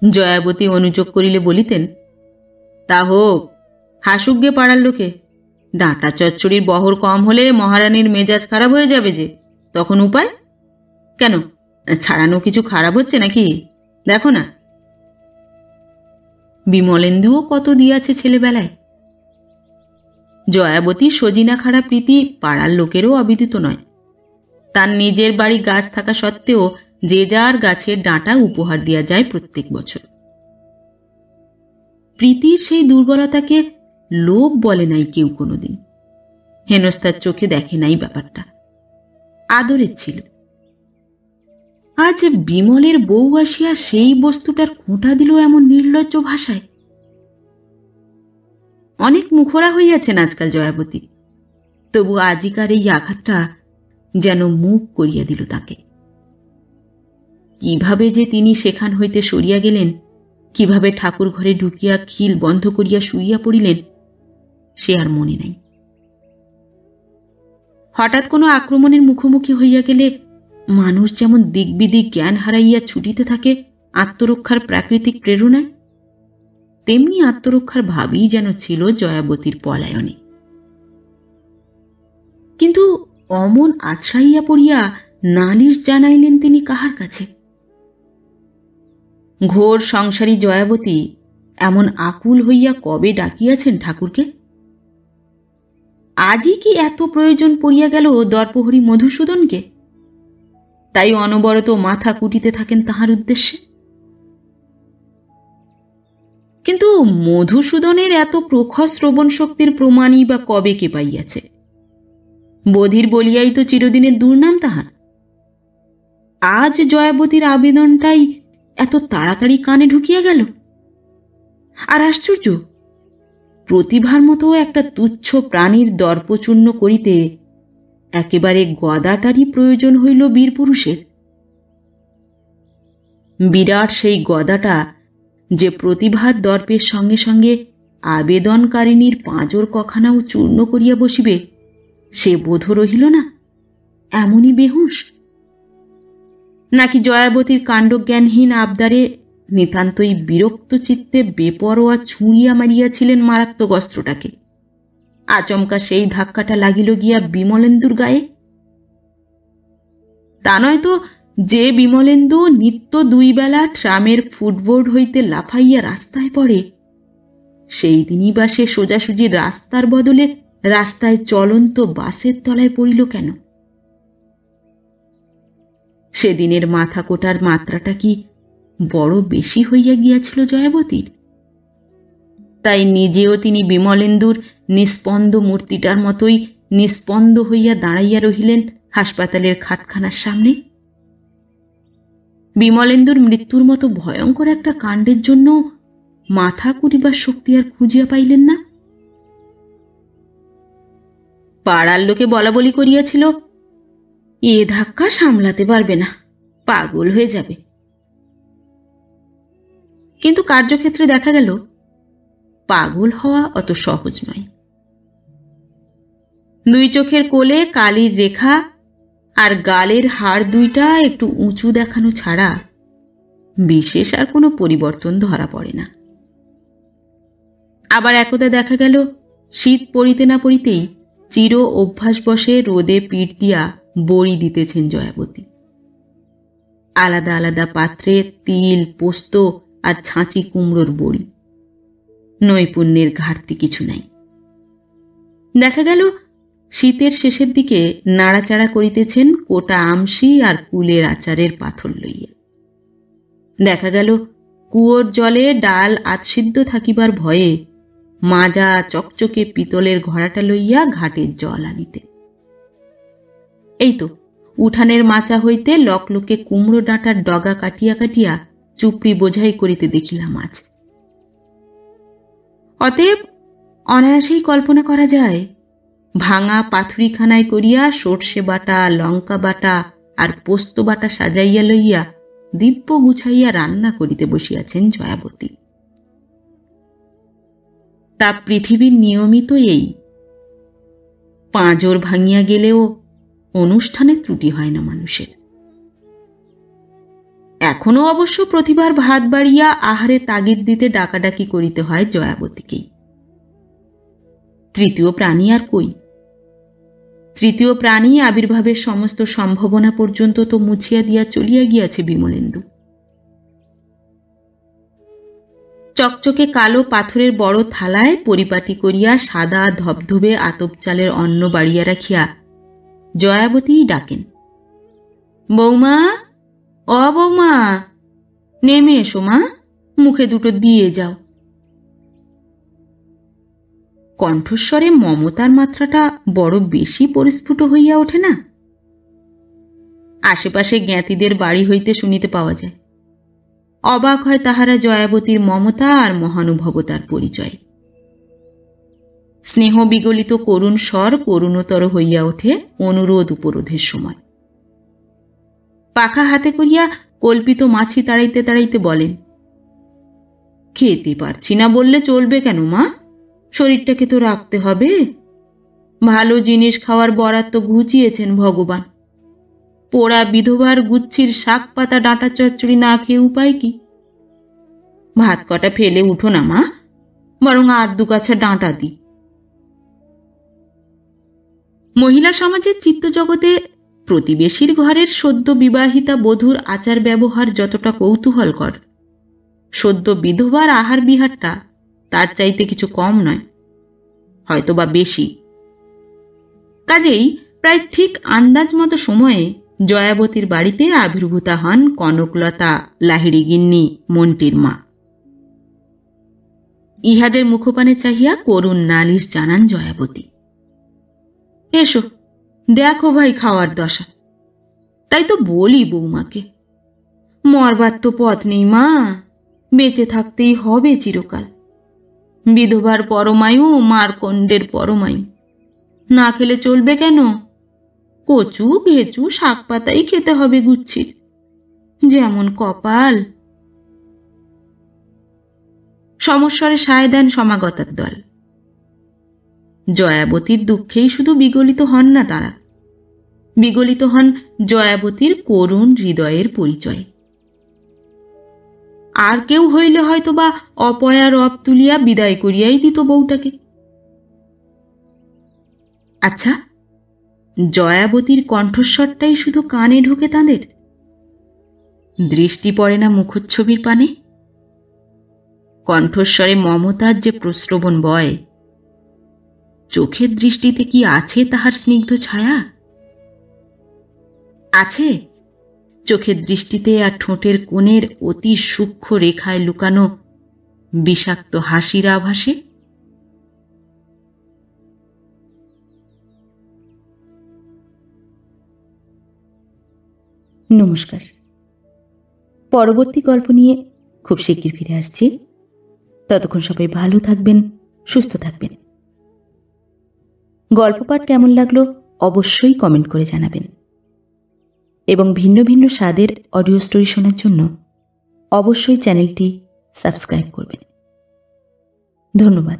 জয়াবতী অনুযোগ করিলে বলিতেন, তা হোক, হাসুক গে পাড়ার লোকে, ডাঁটা চচ্চড়ির বহর কম হলে মহারানীর মেজাজ খারাপ হয়ে যাবে যে, তখন উপায়? কেন, ছাড়ানো কিছু খারাপ হচ্ছে নাকি? দেখো না। বিমলেন্দুও কত দিয়াছে ছেলেবেলায়। জয়াবতীর সজিনা খাড়া প্রীতি পাড়ার লোকেরও অবিদিত নয়। তার নিজের বাড়ি গাছ থাকা সত্ত্বেও যে যার গাছের ডাঁটা উপহার দেওয়া যায় প্রত্যেক বছর। প্রীতির সেই দুর্বলতাকে লোভ বলে নাই কেউ কোনোদিন, হেনস্তার চোখে দেখে নাই ব্যাপারটা, আদরের ছিল। আজ বিমলের বউ আসিয়া সেই বস্তুটার খোঁটা দিল এমন নির্লজ্জ ভাষায়। অনেক মুখরা হইয়াছেন আজকাল জয়াবতী, তবু আজিকার এই আঘাতটা যেন মুখ করিয়া দিল তাকে। কিভাবে যে তিনি সেখান হইতে সরিয়া গেলেন, কিভাবে ঠাকুর ঘরে ঢুকিয়া খিল বন্ধ করিয়া শুইয়া পড়িলেন, সে আর মনে নাই। হঠাৎ কোনো আক্রমণের মুখোমুখি হইয়া গেলে মানুষ যেমন দিকবিদিক জ্ঞান হারাইয়া ছুটিতে থাকে আত্মরক্ষার প্রাকৃতিক প্রেরণায়, তেমনি আত্মরক্ষার ভাবই যেন ছিল জয়াবতীর পলায়নে। কিন্তু অমন আছড়াইয়া পড়িয়া নালিশ জানাইলেন তিনি কাহার কাছে? ঘোর সংসারী জয়াবতী এমন আকুল হইয়া কবে ডাকিয়াছেন ঠাকুরকে? আজই কি এত প্রয়োজন পড়িয়া গেল দর্পহরি মধুসূদনকে? তাই অনবরত মাথা কুটিতে থাকেন তাহার উদ্দেশ্যে। কিন্তু মধুসূদনের এত প্রখর শ্রবণ শক্তির প্রমাণই বা কবে কে পাইয়াছে? বধির বলিয়াই তো চিরদিনের দুর্নাম তাহার। আজ জয়াবতীর আবেদনটাই এত তাড়াতাড়ি কানে ঢুকিয়া গেল। আর আশ্চর্য, প্রতিভার মতো একটা তুচ্ছ প্রাণীর দর্পচূর্ণ করিতে একেবারে গদাটারই প্রয়োজন হইল বীরপুরুষের। বিরাট সেই গদাটা যে প্রতিভার দর্পের সঙ্গে সঙ্গে আবেদনকারিণীর পাঁজর কখানাও চূর্ণ করিয়া বসিবে সে বোধ রহিল না, এমনই বেহুশ। নাকি জয়াবতীর কাণ্ডজ্ঞানহীন আবদারে নিতান্তই বিরক্ত চিত্তে বেপরোয়া ছুঁড়িয়া মারিয়াছিলেন মারাত্মক অস্ত্রটাকে, আচমকা সেই ধাক্কাটা লাগিল গিয়া বিমলেন্দুর গায়ে। তা নয় তো যে বিমলেন্দু নিত্য 2 বেলা ট্রামের ফুটবোর্ড হইতে লাফাইয়া রাস্তায় পড়ে, সেই দিনই বা সে সোজাসুজি রাস্তার বদলে রাস্তায় চলন্ত বাসের তলায় পড়িল কেন? সেদিনের মাথা কোটার মাত্রাটা কি বড় বেশি হইয়া গিয়াছিল জয়াবতীর? তাই নিজেও তিনি বিমলেন্দুর নিস্পন্দ মূর্তিটার মতোই নিস্পন্দ হইয়া দাঁড়াইয়া রহিলেন হাসপাতালের খাটখানার সামনে। বিমলেন্দুর মৃত্যুর মতো ভয়ঙ্কর একটা কাণ্ডের জন্য মাথা কুড়িবার শক্তি আর খুঁজিয়া পাইলেন না। পাড়ার লোকে বলা বলি করিয়াছিল, এ ধাক্কা সামলাতে পারবে না, পাগল হয়ে যাবে। কিন্তু কার্যক্ষেত্রে দেখা গেল পাগল হওয়া অত সহজ নয়। 2 চোখের কোলে কালির রেখা আর গালের হাড় 2টা একটু উঁচু দেখানো ছাড়া বিশেষ আর কোনো পরিবর্তন ধরা পড়ে না। আবার একদা দেখা গেল শীত পড়িতে না পড়িতেই চির অভ্যাসবশে রোদে পিঠ দিয়া বড়ি দিতেছেন জয়াবতী। আলাদা আলাদা পাত্রে তিল, পোস্ত আর ছাঁচি কুমড়োর বড়ি। নৈপুণ্যের ঘাটতি কিছু নাই। দেখা গেল শীতের শেষের দিকে নাড়াচাড়া করিতেছেন কোটা আমশি আর কুলের আচারের পাথর লইয়া। দেখা গেল কুয়োর জলে ডাল আধসিদ্ধ থাকিবার ভয়ে মাজা চকচকে পিতলের ঘড়াটা লইয়া ঘাটের জল আনিতে। এই তো উঠানের মাচা হইতে লকলকে কুমড়ো ডাঁটার ডগা কাটিয়া কাটিয়া চুপড়ি বোঝাই করিতে দেখিলাম আজ। অতএব অনায়াসেই কল্পনা করা যায় ভাঙা পাথুরিখানায় করিয়া সর্ষে বাটা, লঙ্কা বাটা আর পোস্ত বাটা সাজাইয়া লইয়া দিব্য গুছাইয়া রান্না করিতে বসিয়াছেন জয়াবতী। তা পৃথিবীর নিয়মিত এই, পাঁজর ভাঙিয়া গেলেও অনুষ্ঠানে ত্রুটি হয় না মানুষের। এখনো অবশ্য প্রতিবার ভাত বাড়িয়া আহারে তাগিদ দিতে ডাকাডাকি করিতে হয় জয়াবতীকেই। তৃতীয় প্রাণী আর কই? তৃতীয় প্রাণী আবির্ভাবের সমস্ত সম্ভাবনা পর্যন্ত তো মুছিয়া দিয়া চলিয়া গিয়াছে বিমলেন্দু। চকচকে কালো পাথরের বড় থালায় পরিপাটি করিয়া সাদা ধবধবে আতপ চালের অন্ন বাড়িয়া রাখিয়া জয়াবতীই ডাকেন, বৌমা, অ বৌমা, নেমে এসো মা, মুখে 2টো দিয়ে যাও। কণ্ঠস্বরে মমতার মাত্রাটা বড় বেশি পরিস্ফুট হইয়া ওঠে না? আশেপাশে জ্ঞাতিদের বাড়ি হইতে শুনিতে পাওয়া যায়। অবাক হয় তাহারা জয়াবতীর মমতা আর মহানুভবতার পরিচয়। স্নেহ বিগলিত করুণ স্বর করুণতর হইয়া ওঠে অনুরোধ উপরোধের সময়। পাখা হাতে করিয়া কল্পিত মাছি তাড়াইতে তাড়াইতে বলেন, খেতে পারছি না বললে চলবে কেন মা? শরীরটাকে তো রাখতে হবে। ভালো জিনিস খাওয়ার বরাত তো ঘুচিয়েছেন ভগবান। পোড়া বিধবার গুচ্ছির শাক পাতা ডাঁটা চচ্চড়ি না খেয়ে উপায় কি? ভাত কটা ফেলে উঠো না মা, বরং আর 2 কাছা ডাঁটা দি। মহিলা সমাজের চিত্তজগতে প্রতিবেশীর ঘরের সদ্য বিবাহিতা বধূর আচার ব্যবহার যতটা কৌতূহলকর, সদ্য বিধবার আহার বিহারটা তার চাইতে কিছু কম নয়, হয়তোবা বেশি। কাজেই প্রায় ঠিক আন্দাজ মতো সময়ে জয়াবতীর বাড়িতে আবির্ভূতা হন কনকলতা লাহিড়ী গিন্নি মন্টির মা। ইহাদের মুখপানে চাহিয়া করুণ নালিশ জানান জয়াবতী, এসো দেখো ভাই খাওয়ার দশা। তাই তো বলি বৌমাকে, মরবার তো পথ নেই মা, বেঁচে থাকতেই হবে চিরকাল। বিধবার পরমায়ু মারকণ্ডের পরমায়ু, না খেলে চলবে কেন? কচু ঘেঁচু শাক পাতাই খেতে হবে গুচ্ছির, যেমন কপাল। সমস্বরে সায় দেন সমাগতার দল। জয়াবতীর দুঃখেই শুধু বিগলিত হন না তারা, বিগলিত হন জয়াবতীর করুণ হৃদয়ের পরিচয়। আর কেউ হইলে হয়তো বা অপয়া রব তুলিয়া বিদায় করিয়াই দিত বউটাকে। আচ্ছা, জয়াবতীর কণ্ঠস্বরটাই শুধু কানে ঢোকে তাঁদের? দৃষ্টি পড়ে না মুখচ্ছবির পানে? কণ্ঠস্বরে মমতার যে প্রস্রবণ বয়, চোখের দৃষ্টিতে কি আছে তাহার স্নিগ্ধ ছায়া? আছে চোখের দৃষ্টিতে আর ঠোঁটের কোণের অতি সূক্ষ্ম রেখায় লুকানো বিষাক্ত হাসির আভাসে? নমস্কার। পরবর্তী গল্প নিয়ে খুব শিগগির ফিরে আসছি। ততক্ষণ সবাই ভালো থাকবেন, সুস্থ থাকবেন। গল্প পাঠ কেমন লাগলো অবশ্যই কমেন্ট করে জানাবেন, এবং ভিন্ন ভিন্ন স্বাদের অডিও স্টোরি শোনার জন্য অবশ্যই চ্যানেলটি সাবস্ক্রাইব করবেন। ধন্যবাদ।